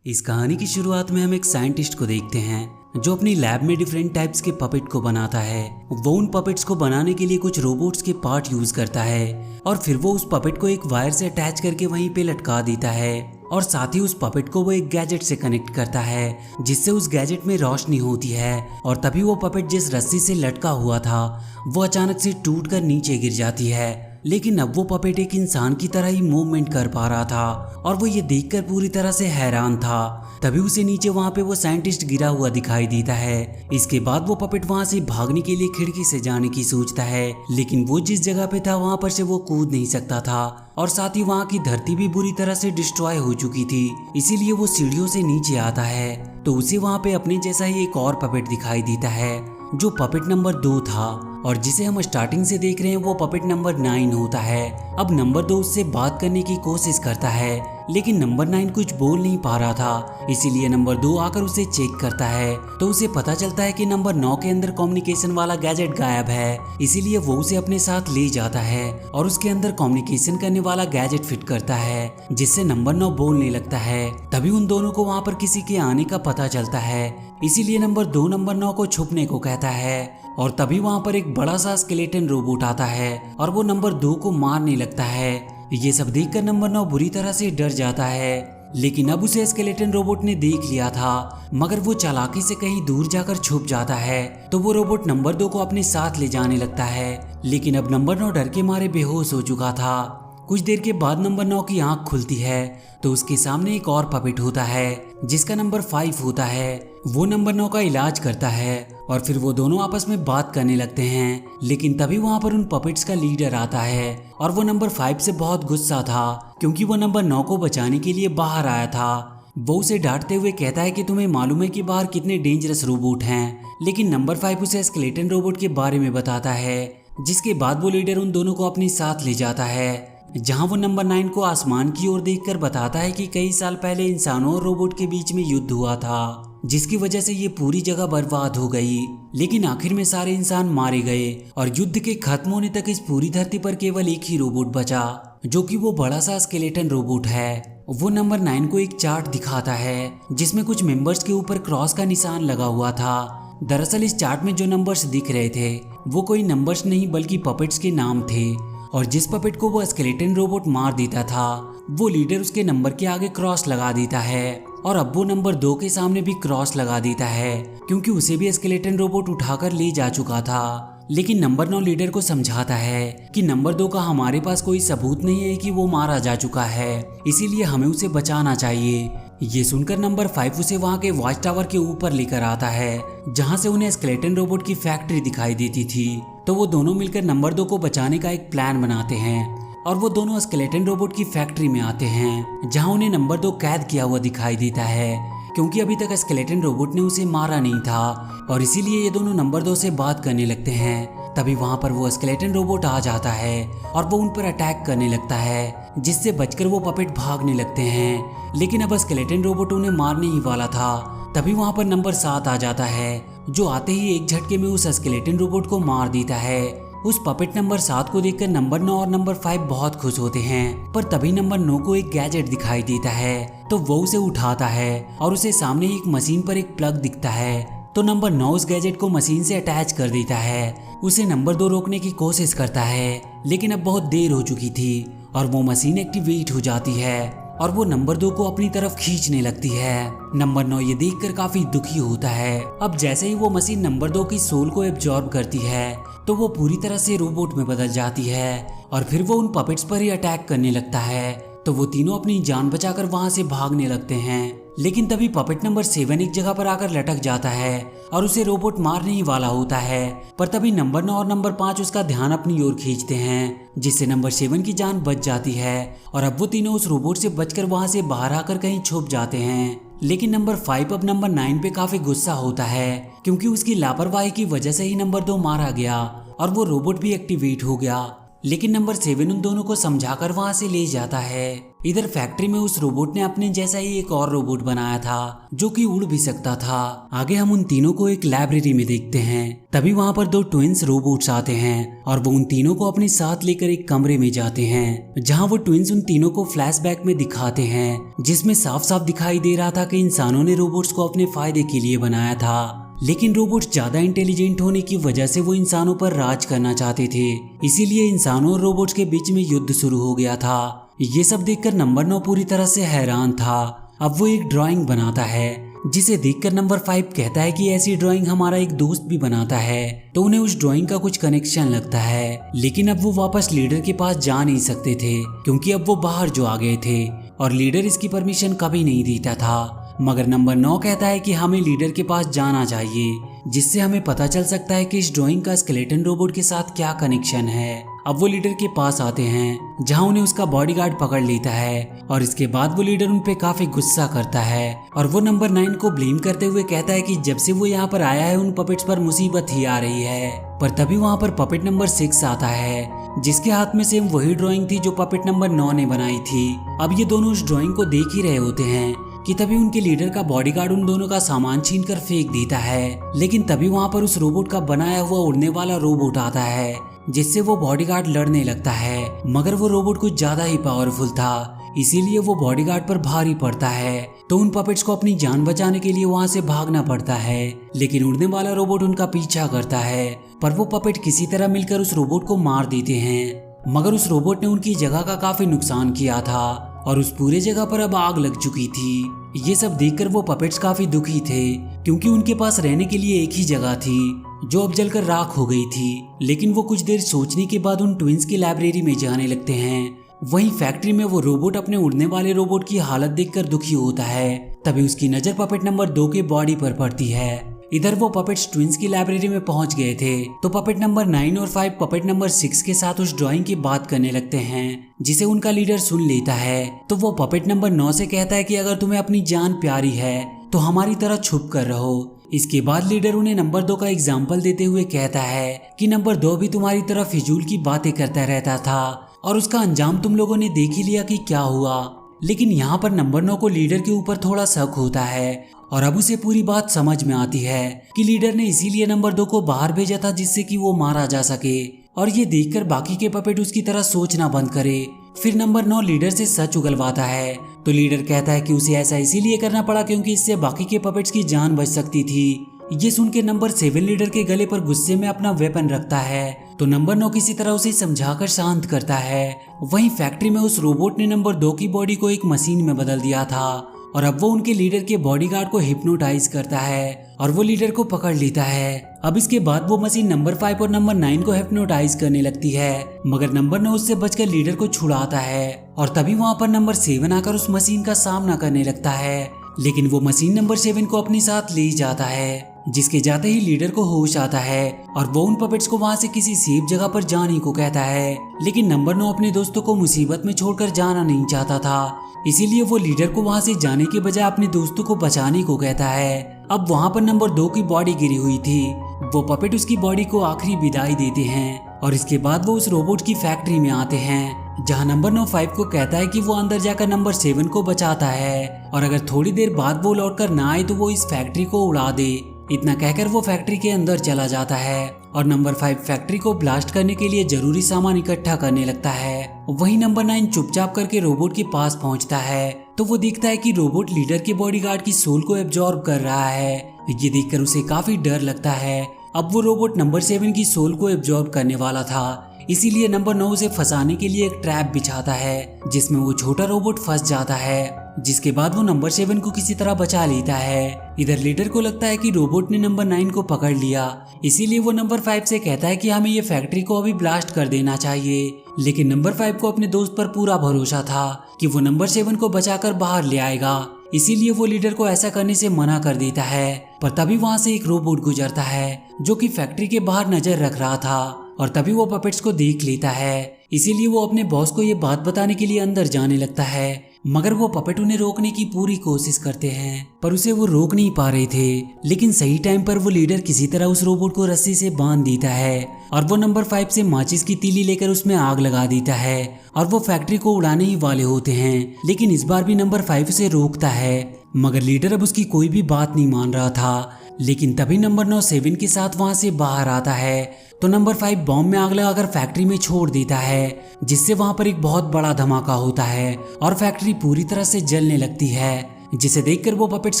इस कहानी की शुरुआत में हम एक साइंटिस्ट को देखते हैं जो अपनी लैब में डिफरेंट टाइप्स के पपेट को बनाता है। वो उन पपेट्स को बनाने के लिए कुछ रोबोट्स के पार्ट यूज करता है और फिर वो उस पपेट को एक वायर से अटैच करके वहीं पे लटका देता है और साथ ही उस पपेट को वो एक गैजेट से कनेक्ट करता है जिससे उस गैजेट में रोशनी होती है और तभी वो पपेट जिस रस्सी से लटका हुआ था वो अचानक से टूट कर नीचे गिर जाती है। लेकिन अब वो पपेट एक इंसान की तरह ही मूवमेंट कर पा रहा था और वो ये देखकर पूरी तरह से हैरान था। तभी उसे नीचे वहाँ पे वो साइंटिस्ट गिरा हुआ दिखाई देता है। इसके बाद वो पपेट वहाँ से भागने के लिए खिड़की से जाने की सोचता है, लेकिन वो जिस जगह पे था वहाँ पर से वो कूद नहीं सकता था और साथ ही वहाँ की धरती भी बुरी तरह से डिस्ट्रॉय हो चुकी थी, इसीलिए वो सीढ़ियों से नीचे आता है तो उसे वहाँ पे अपने जैसा ही एक और पपेट दिखाई देता है जो पपेट नंबर 2 था और जिसे हम स्टार्टिंग से देख रहे हैं वो पपेट नंबर 9 होता है। अब नंबर 2 उससे बात करने की कोशिश करता है लेकिन नंबर 9 कुछ बोल नहीं पा रहा था, इसीलिए नंबर 2 आकर उसे चेक करता है तो उसे पता चलता है कि नंबर 9 के अंदर कम्युनिकेशन वाला गैजेट गायब है, इसीलिए वो उसे अपने साथ ले जाता है और उसके अंदर कम्युनिकेशन करने वाला गैजेट फिट करता है जिससे नंबर 9 बोलने लगता है। तभी उन दोनों को वहाँ पर किसी के आने का पता चलता है, इसीलिए नंबर 2 नंबर 9 को छुपने को कहता है और तभी वहाँ पर एक बड़ा सा स्केलेटन रोबोट आता है और वो नंबर 2 को मारने लगता है। ये सब देखकर नंबर 9 बुरी तरह से डर जाता है, लेकिन अब उसे स्केलेटन रोबोट ने देख लिया था मगर वो चालाकी से कहीं दूर जाकर छुप जाता है तो वो रोबोट नंबर 2 को अपने साथ ले जाने लगता है। लेकिन अब नंबर 9 डर के मारे बेहोश हो चुका था। कुछ देर के बाद नंबर 9 की आंख खुलती है तो उसके सामने एक और पपेट होता है जिसका नंबर 5 होता है। वो नंबर 9 का इलाज करता है और फिर वो दोनों आपस में बात करने लगते हैं, लेकिन तभी वहाँ पर उन पपेट्स का लीडर आता है और वो नंबर 5 से बहुत गुस्सा था क्योंकि वो नंबर 9 को बचाने के लिए बाहर आया था। वो उसे डांटते हुए कहता है कि तुम्हें मालूम है कि बाहर कितने डेंजरस रोबोट हैं, लेकिन नंबर 5 उसे स्केलेटन रोबोट के बारे में बताता है जिसके बाद वो लीडर उन दोनों को अपने साथ ले जाता है जहां वो नंबर 9 को आसमान की ओर देखकर बताता है कि कई साल पहले इंसानों और रोबोट के बीच में युद्ध हुआ था जिसकी वजह से ये पूरी जगह बर्बाद हो गई, लेकिन आखिर में सारे इंसान मारे गए और युद्ध के खत्म होने तक इस पूरी धरती पर केवल एक ही रोबोट बचा जो कि वो बड़ा सा स्केलेटन रोबोट है। वो नंबर 9 को एक चार्ट दिखाता है जिसमें कुछ मेंबर्स के ऊपर क्रॉस का निशान लगा हुआ था। दरअसल इस चार्ट में जो नंबर्स दिख रहे थे वो कोई नंबर्स नहीं बल्कि पपेट्स के नाम थे और जिस पपेट को वो स्केलेटन रोबोट मार देता था वो लीडर उसके नंबर के आगे क्रॉस लगा देता है और अब वो नंबर 2 के सामने भी क्रॉस लगा देता है क्योंकि उसे भी स्केलेटन रोबोट उठाकर ले जा चुका था। लेकिन नंबर 9 लीडर को समझाता है कि नंबर 2 का हमारे पास कोई सबूत नहीं है कि वो मारा जा चुका है, इसीलिए हमें उसे बचाना चाहिए। ये सुनकर नंबर 5 उसे वहाँ के वॉच टावर के ऊपर लेकर आता है जहाँ से उन्हें स्केलेटन रोबोट की फैक्ट्री दिखाई देती थी। तो वो दोनों मिलकर नंबर 2 को बचाने का एक प्लान बनाते हैं और वो दोनों स्केलेटन रोबोट की फैक्ट्री में आते हैं जहाँ उन्हें नंबर 2 कैद किया हुआ दिखाई देता है क्योंकि अभी तक स्केलेटन रोबोट ने उसे मारा नहीं था और इसीलिए ये दोनों नंबर 2 से बात करने लगते हैं। तभी वहाँ पर वो स्केलेटन रोबोट आ जाता है और वो उन पर अटैक करने लगता है जिससे बचकर वो पपेट भागने लगते हैं, लेकिन अब स्केलेटन रोबोट उन्हें मारने ही वाला था। तभी वहाँ पर नंबर 7 आ जाता है जो आते ही एक झटके में उस स्केलेटन रोबोट को मार देता है। उस पपेट नंबर 7 को देखकर नंबर 9 और नंबर 5 बहुत खुश होते हैं, पर तभी नंबर 9 को एक गैजेट दिखाई देता है तो वो उसे उठाता है और उसे सामने एक मशीन पर एक प्लग दिखता है तो नंबर 9 उस गैजेट को मशीन से अटैच कर देता है। उसे नंबर 2 रोकने की कोशिश करता है लेकिन अब बहुत देर हो चुकी थी और वो मशीन एक्टिवेट हो जाती है और वो नंबर 2 को अपनी तरफ खींचने लगती है। नंबर 9 ये देखकर काफी दुखी होता है। अब जैसे ही वो मशीन नंबर 2 की सोल को एब्जॉर्ब करती है तो वो पूरी तरह से रोबोट में बदल जाती है और फिर वो उन पपेट्स पर ही अटैक करने लगता है तो वो तीनों अपनी जान बचाकर वहां से भागने लगते हैं। लेकिन तभी पपेट नंबर 7 एक जगह पर आकर लटक जाता है और उसे रोबोट मारने ही वाला होता है, पर तभी नंबर 9 और नंबर 5 उसका ध्यान अपनी ओर खींचते हैं जिससे नंबर 7 की जान बच जाती है और अब वो तीनों उस रोबोट से बचकर वहां से बाहर आकर कहीं छुप जाते हैं। लेकिन नंबर 5 अब नंबर 9 पे काफी गुस्सा होता है क्योंकि उसकी लापरवाही की वजह से ही नंबर 2 मारा गया और वो रोबोट भी एक्टिवेट हो गया। लेकिन नंबर 7 उन दोनों को समझाकर वहां से ले जाता है। इधर फैक्ट्री में उस रोबोट ने अपने जैसा ही एक और रोबोट बनाया था जो कि उड़ भी सकता था। आगे हम उन तीनों को एक लाइब्रेरी में देखते हैं। तभी वहां पर 2 ट्विंस रोबोट्स आते हैं और वो उन तीनों को अपने साथ लेकर एक कमरे में जाते हैं, जहां वो ट्विंस उन तीनों को फ्लैशबैक में दिखाते हैं, जिसमें साफ साफ दिखाई दे रहा था कि इंसानों ने रोबोट्स को अपने फायदे के लिए बनाया था। लेकिन रोबोट्स ज्यादा इंटेलिजेंट होने की वजह से वो इंसानों पर राज करना चाहते थे, इसीलिए इंसानों और रोबोट्स के बीच में युद्ध शुरू हो गया था। ये सब देखकर नंबर 9 पूरी तरह से हैरान था। अब वो एक ड्राइंग बनाता है, जिसे देखकर नंबर 5 कहता है कि ऐसी ड्राइंग हमारा एक दोस्त भी बनाता है, तो उन्हें उस ड्राइंग का कुछ कनेक्शन लगता है। लेकिन अब वो वापस लीडर के पास जा नहीं सकते थे, क्योंकि अब वो बाहर जो आ गए थे और लीडर इसकी परमिशन कभी नहीं देता था। मगर नंबर 9 कहता है कि हमें लीडर के पास जाना चाहिए, जिससे हमें पता चल सकता है कि इस ड्राइंग का स्केलेटन रोबोट के साथ क्या कनेक्शन है। अब वो लीडर के पास आते हैं, जहां उन्हें उसका बॉडीगार्ड पकड़ लेता है और इसके बाद वो लीडर उन पे काफी गुस्सा करता है और वो नंबर 9 को ब्लेम करते हुए कहता है कि जब से वो यहाँ पर आया है उन पपेट्स पर मुसीबत ही आ रही है। पर तभी वहाँ पर पपेट नंबर 6 आता है, जिसके हाथ में सेम वही ड्राइंग थी जो पपेट नंबर 9 ने बनाई थी। अब ये दोनों उस ड्राइंग को देख ही रहे होते हैं कि तभी उनके लीडर का बॉडीगार्ड उन दोनों का सामान छीनकर फेंक देता है। लेकिन तभी वहाँ पर उस रोबोट का बनाया हुआ उड़ने वाला रोबोट आता है, जिससे वो बॉडीगार्ड लड़ने लगता है। मगर वो रोबोट कुछ ज्यादा ही पावरफुल था, इसीलिए वो बॉडीगार्ड पर भारी पड़ता है, तो उन पपेट्स को अपनी जान बचाने के लिए वहाँ से भागना पड़ता है। लेकिन उड़ने वाला रोबोट उनका पीछा करता है, पर वो पपेट किसी तरह मिलकर उस रोबोट को मार देते हैं। मगर उस रोबोट ने उनकी जगह का काफी नुकसान किया था और उस पूरे जगह पर अब आग लग चुकी थी। ये सब देखकर वो पपेट्स काफी दुखी थे, क्योंकि उनके पास रहने के लिए एक ही जगह थी जो अब जलकर राख हो गई थी। लेकिन वो कुछ देर सोचने के बाद उन ट्विंस की लाइब्रेरी में जाने लगते हैं। वहीं फैक्ट्री में वो रोबोट अपने उड़ने वाले रोबोट की हालत देखकर दुखी होता है। तभी उसकी नजर पपेट नंबर 2 के बॉडी पर पड़ती है। इधर वो पपेट्स ट्विंस की लाइब्रेरी में पहुंच गए थे, तो पपेट नंबर 9 और 5 पपेट नंबर 6 के साथ उस ड्राइंग की बात करने लगते हैं, जिसे उनका लीडर सुन लेता है। तो वो पपेट नंबर 9 से कहता है कि अगर तुम्हें अपनी जान प्यारी है तो हमारी तरह छुप कर रहो। इसके बाद लीडर उन्हें नंबर 2 का एग्जाम्पल देते हुए कहता है कि नंबर 2 भी तुम्हारी तरह फिजूल की बातें करता रहता था और उसका अंजाम तुम लोगों ने देख ही लिया कि क्या हुआ। लेकिन यहाँ पर नंबर 9 को लीडर के ऊपर थोड़ा शक होता है और अब उसे पूरी बात समझ में आती है कि लीडर ने इसीलिए नंबर 2 को बाहर भेजा था, जिससे कि वो मारा जा सके। और ये देखकर बाकी के पपेट उसकी तरह सोचना बंद करे। फिर नंबर 9 लीडर से सच उगलवाता है, तो लीडर कहता है कि उसे ऐसा इसीलिए करना पड़ा क्योंकि इससे बाकी के पपेट्स की जान बच सकती थी। ये सुन के नंबर 7 लीडर के गले पर गुस्से में अपना वेपन रखता है, तो नंबर 9 किसी तरह उसे समझाकर शांत करता है। वहीं फैक्ट्री में उस रोबोट ने नंबर 2 की बॉडी को एक मशीन में बदल दिया था और अब वो उनके लीडर के बॉडीगार्ड को हिप्नोटाइज करता है और वो लीडर को पकड़ लेता है। अब इसके बाद वो मशीन नंबर 5 और नंबर 9 को हिप्नोटाइज करने लगती है, मगर नंबर 9 उससे बचकर लीडर को छुड़ाता है और तभी वहाँ पर नंबर 7 आकर उस मशीन का सामना करने लगता है। लेकिन वो मशीन नंबर 7 को अपने साथ ले जाता है, जिसके जाते ही लीडर को होश आता है और वो उन पपेट्स को वहाँ से किसी सेफ जगह पर जाने को कहता है। लेकिन नंबर 9 अपने दोस्तों को मुसीबत में छोड़कर जाना नहीं चाहता था, इसीलिए वो लीडर को वहाँ से जाने के बजाय अपने दोस्तों को बचाने को कहता है। अब वहाँ पर नंबर 2 की बॉडी गिरी हुई थी। वो पपेट उसकी बॉडी को आखिरी विदाई देते हैं और इसके बाद वो उस रोबोट की फैक्ट्री में आते हैं, जहाँ नंबर 9 5 को कहता है कि वो अंदर जाकर नंबर 7 को बचाता है और अगर थोड़ी देर बाद वो लौटकर ना आए तो वो इस फैक्ट्री को उड़ा दे। इतना कहकर वो फैक्ट्री के अंदर चला जाता है और नंबर 5 फैक्ट्री को ब्लास्ट करने के लिए जरूरी सामान इकट्ठा करने लगता है। वहीं नंबर 9 चुपचाप करके रोबोट के पास पहुंचता है, तो वो देखता है कि रोबोट लीडर के बॉडीगार्ड की सोल को एब्जॉर्ब कर रहा है। ये देखकर उसे काफी डर लगता है। अब वो रोबोट नंबर 7 की सोल को एब्जॉर्ब करने वाला था, इसीलिए नंबर 9 उसे फंसाने के लिए एक ट्रैप बिछाता है, जिसमें वो छोटा रोबोट फंस जाता है। जिसके बाद वो नंबर 7 को किसी तरह बचा लेता है। इधर लीडर को लगता है कि रोबोट ने नंबर 9 को पकड़ लिया, इसीलिए वो नंबर 5 से कहता है कि हमें ये फैक्ट्री को अभी ब्लास्ट कर देना चाहिए। लेकिन नंबर 5 को अपने दोस्त पर पूरा भरोसा था कि वो नंबर 7 को बचाकर बाहर ले आएगा, इसीलिए वो लीडर को ऐसा करने से मना कर देता है। पर तभी वहाँ से एक रोबोट गुजरता है जो कि फैक्ट्री के बाहर नजर रख रहा था और तभी वो पपेट्स को देख लेता है, इसीलिए वो अपने बॉस को ये बात बताने के लिए अंदर जाने लगता है। मगर वो पपेट उन्हें रोकने की पूरी कोशिश करते हैं, पर उसे वो रोक नहीं पा रहे थे। लेकिन सही टाइम पर वो लीडर किसी तरह उस रोबोट को रस्सी से बांध देता है और वो नंबर 5 से माचिस की तीली लेकर उसमें आग लगा देता है और वो फैक्ट्री को उड़ाने ही वाले होते हैं। लेकिन इस बार भी नंबर 5 उसे रोकता है, मगर लीडर अब उसकी कोई भी बात नहीं मान रहा था। लेकिन तभी नंबर 9 7 के साथ वहां से बाहर आता है तो नंबर 5 बॉम्ब में आग लगाकर फैक्ट्री में छोड़ देता है, जिससे वहां पर एक बहुत बड़ा धमाका होता है और फैक्ट्री पूरी तरह से जलने लगती है, जिसे देखकर वो पपेट्स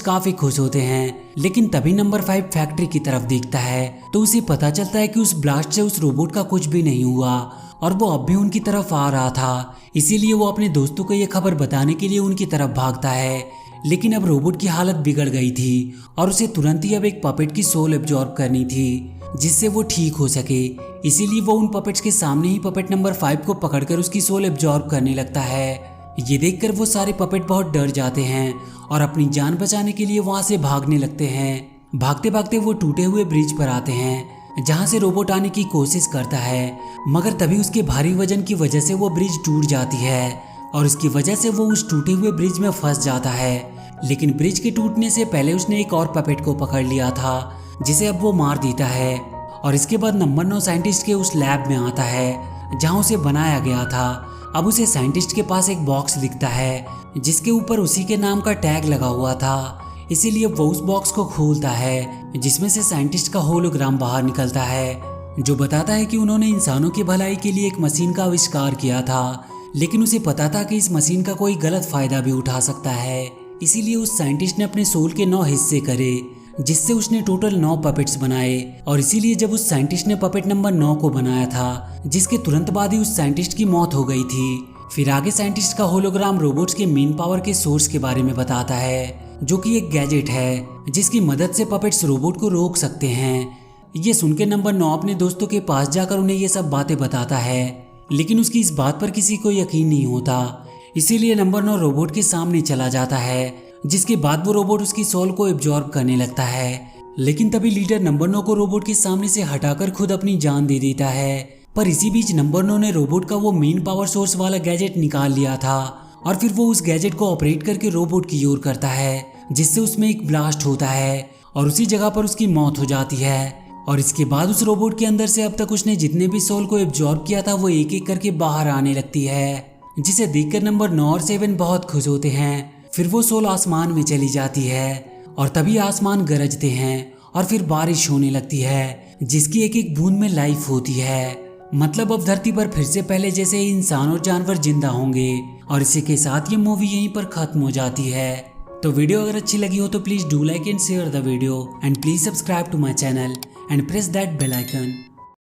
काफी खुश होते हैं। लेकिन तभी नंबर 5 फैक्ट्री की तरफ देखता है तो उसे पता चलता है कि उस ब्लास्ट से उस रोबोट का कुछ भी नहीं हुआ और वो अब भी उनकी तरफ आ रहा था। इसीलिए वो अपने दोस्तों को ये खबर बताने के लिए उनकी तरफ भागता है। लेकिन अब रोबोट की हालत बिगड़ गई थी और उसे तुरंत ही अब एक पपेट की सोल एब्जॉर्ब करनी थी, जिससे वो ठीक हो सके। इसीलिए वो उन पपेट्स के सामने ही पपेट नंबर 5 को पकड़कर उसकी सोल एब्जॉर्ब करने लगता है। ये देखकर वो सारे पपेट बहुत डर जाते हैं और अपनी जान बचाने के लिए वहां से भागने लगते हैं। भागते भागते वो टूटे हुए ब्रिज पर आते हैं जहां से रोबोट आने की कोशिश करता है, मगर तभी उसके भारी वजन की वजह से वो ब्रिज टूट जाती है और इसकी वजह से वो उस टूटे हुए ब्रिज में फंस जाता है। लेकिन ब्रिज के टूटने से पहले उसने एक और पपेट को पकड़ लिया था, जिसे अब वो मार देता है। और इसके बाद नंबर 9 साइंटिस्ट के उस लैब में आता है जहां उसे बनाया गया था। अब उसे साइंटिस्ट के पास एक बॉक्स दिखता है जिसके ऊपर उसी के नाम का टैग लगा हुआ था। इसीलिए वो उस बॉक्स को खोलता है जिसमें से साइंटिस्ट का होलोग्राम बाहर निकलता है, जो बताता है कि उन्होंने इंसानों की भलाई के लिए एक मशीन का आविष्कार किया था, लेकिन उसे पता था कि इस मशीन का कोई गलत फायदा भी उठा सकता है। इसीलिए उस साइंटिस्ट ने अपने सोल के 9 हिस्से करे, जिससे उसने टोटल 9 पपेट्स बनाए। और इसीलिए जब उस साइंटिस्ट ने पपेट नंबर 9 को बनाया था, जिसके तुरंत बाद ही उस साइंटिस्ट की मौत हो गई थी। फिर आगे साइंटिस्ट का होलोग्राम रोबोट्स के मेन पावर के सोर्स के बारे में बताता है, जो कि एक गैजेट है जिसकी मदद से पपेट्स रोबोट को रोक सकते हैं। ये सुनकर नंबर 9 अपने दोस्तों के पास जाकर उन्हें ये सब बातें बताता है, लेकिन उसकी इस बात पर किसी को यकीन नहीं होता। इसीलिए नंबर 9 रोबोट के सामने चला जाता है, जिसके बाद वो रोबोट उसकी सोल को एब्जॉर्ब करने लगता है। लेकिन तभी लीडर नंबर 9 को रोबोट के सामने से हटाकर खुद अपनी जान दे देता है। पर इसी बीच नंबर 9 ने रोबोट का वो मेन पावर सोर्स वाला गैजेट निकाल लिया था और फिर वो उस गैजेट को ऑपरेट करके रोबोट की ओर करता है, जिससे उसमें एक ब्लास्ट होता है और उसी जगह पर उसकी मौत हो जाती है। और इसके बाद उस रोबोट के अंदर से अब तक उसने जितने भी सोल को एब्जॉर्ब किया था वो एक एक करके बाहर आने लगती है, जिसे देखकर नंबर 9 और 7 बहुत खुश होते हैं। फिर वो सोल आसमान में चली जाती है और तभी आसमान गरजते हैं और फिर बारिश होने लगती है, जिसकी एक एक बूंद में लाइफ होती है। मतलब अब धरती पर फिर से पहले जैसे ही इंसान और जानवर जिंदा होंगे। और इसी के साथ ये मूवी यहीं पर खत्म हो जाती है। तो वीडियो अगर अच्छी लगी हो तो please do like and share the video and please subscribe to my channel and press that bell icon.